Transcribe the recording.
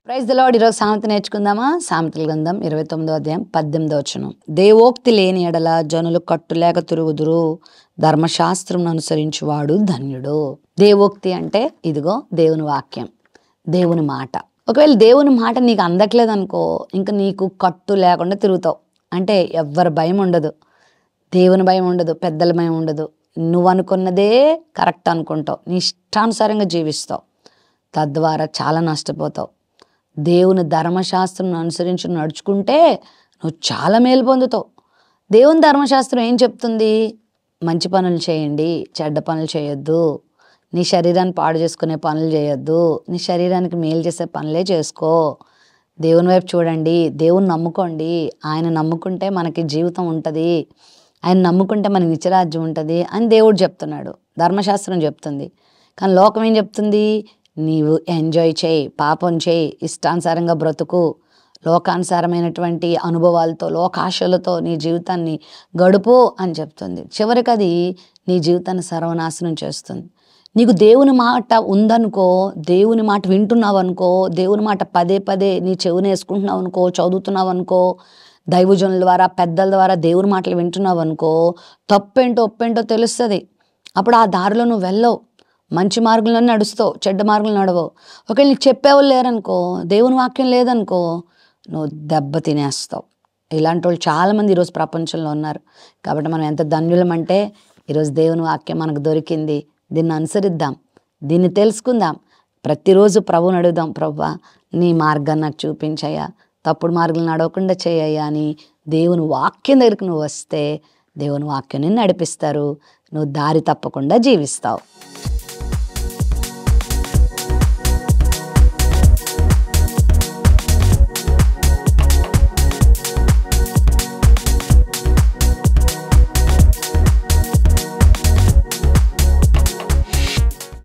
Praise the lord. ఈరోజు సామెత నేర్చుకుందామా? సామెతల గ్రంథం 29వ అధ్యాయం 18వ వచనం. దేవోక్తి లేని ఎడల జనులు కట్టులేక తిరుగుదురు, ధర్మశాస్త్రం అనుసరించువాడు ధన్యుడు. దేవోక్తి అంటే ఇదిగో దేవుని వాక్యం, దేవుని మాట. ఒకవేళ దేవుని మాట నీకు అందట్లేదు అనుకో, ఇంకా నీకు కట్టు లేకుండా తిరుగుతావు. అంటే ఎవ్వరి భయం ఉండదు, దేవుని భయం ఉండదు, పెద్దల భయం ఉండదు. నువ్వు అనుకున్నదే కరెక్ట్ అనుకుంటావు, నీ ఇష్టానుసారంగా జీవిస్తావు. తద్వారా చాలా నష్టపోతావు. దేవుని ధర్మశాస్త్రం అనుసరించి నడుచుకుంటే నువ్వు చాలా మేలు పొందుతావు. దేవుని ధర్మశాస్త్రం ఏం చెప్తుంది? మంచి పనులు చేయండి, చెడ్డ పనులు చేయొద్దు, నీ శరీరాన్ని పాడు చేసుకునే పనులు చేయొద్దు, నీ శరీరానికి మేలు చేసే పనులే చేసుకో, దేవుని వైపు చూడండి, దేవుని నమ్ముకోండి, ఆయన నమ్ముకుంటే మనకి జీవితం ఉంటుంది, ఆయన నమ్ముకుంటే మనకి నిత్యరాజ్యం ఉంటుంది అని దేవుడు చెప్తున్నాడు, ధర్మశాస్త్రం చెప్తుంది. కానీ లోకం ఏం చెప్తుంది? నీవు ఎంజాయ్ చేయి, పాపం చేయి, ఇష్టానుసారంగా బ్రతుకు, లోకానుసారమైనటువంటి అనుభవాలతో, లోకాశలతో నీ జీవితాన్ని గడుపు అని చెప్తుంది. చివరికి అది నీ జీవితాన్ని సర్వనాశనం చేస్తుంది. నీకు దేవుని మాట ఉందనుకో, దేవుని మాట వింటున్నావు అనుకో, దేవుని మాట పదే పదే నీ చెవున వేసుకుంటున్నావు అనుకో, చదువుతున్నావు అనుకో, దైవజనుల ద్వారా పెద్దల ద్వారా దేవుని మాటలు వింటున్నావు అనుకో, తప్పేంటో ఒప్పేంటో తెలుస్తుంది. అప్పుడు ఆ దారిలో నువ్వు వెళ్ళవు, మంచి మార్గంలో నడుస్తావు, చెడ్డ మార్గంలో నడవవు. ఒకవేళ నీకు చెప్పేవాళ్ళు లేరనుకో, దేవుని వాక్యం లేదనుకో, నువ్వు దెబ్బ తినేస్తావు. ఇలాంటి వాళ్ళు చాలామంది ఈరోజు ప్రపంచంలో ఉన్నారు. కాబట్టి మనం ఎంత ధన్యులమంటే ఈరోజు దేవుని వాక్యం మనకు దొరికింది. దీన్ని అనుసరిద్దాం, దీన్ని తెలుసుకుందాం. ప్రతిరోజు ప్రభువుని అడుగుదాం, ప్రభువా నీ మార్గాన్ని నాకు చూపించయ్యా, తప్పుడు మార్గం నడవకుండా చేయయ్యా అని దేవుని వాక్యం దగ్గరికి నువ్వు వస్తే దేవుని వాక్యాన్ని నడిపిస్తారు, నువ్వు దారి తప్పకుండా జీవిస్తావు.